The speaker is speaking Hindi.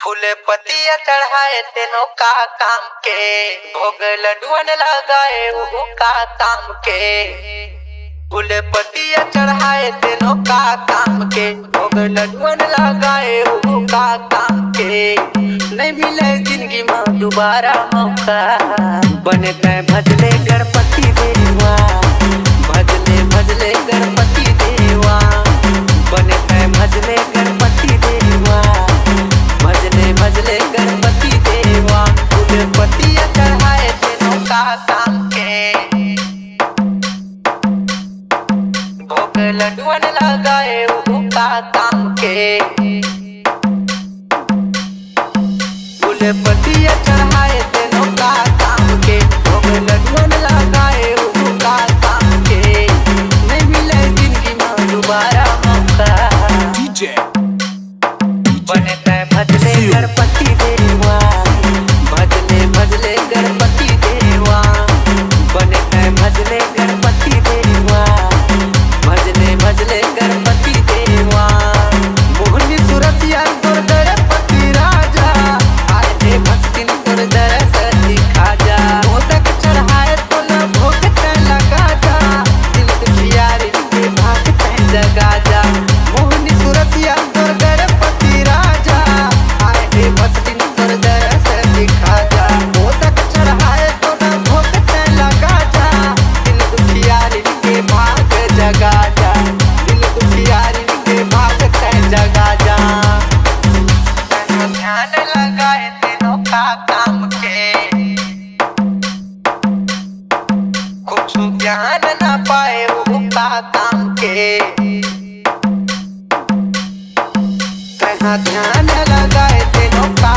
फूले पतिया चढ़ाए तेनों का काम के, भोग लड्डुअन लगाए वो का काम के। फूले पतिया चढ़ाए तेनों का काम के, भोग लड्डुअन लगाए वो का काम के। नहीं मिले जिंदगी में दोबारा मौका, बने तय भजले गणपति देवा, भजले भजले गणपति देवा, बने तय भजले गणपति देवा, भजले भजले गणपति देवा। फूले पतिया चढ़ाए तेनों का काम के, भोग लड्डुअन लगाए वो का काम के। फूले पतिया चढ़ाए तेनों का काम के, भोग लड्डुअन लगाए वो का काम के। नहीं मिले जिंदगी में दोबारा मौका, बने तय भजले गणपति देवा, भजले भजले गणपति देवा, बने तय भजले गणपति देवा, भजले भजले गणपति देवा। मोहनी सूरतिया तोर गणपति राजा, आए दे भक्ति तोर दरस दिखा जा। मोदक चढ़ाए तो न भोग तय लगा जा, दिल दुखियारी के भाग तय जगा जा। मोहनी सूरतिया तोर गणपति राजा, आए दे भक्ति तोर दरस दिखा जा। मोदक चढ़ाए तो न भोग तय लगा जा, दिल दुखियारी के भाग जगा जा, दिल दुखियारी के भाग तय जगा जा। ध्यान लगाए तेनों का काम के, कुछ ज्ञान न पाए वो का काम के। ध्यान लगाए तेनों का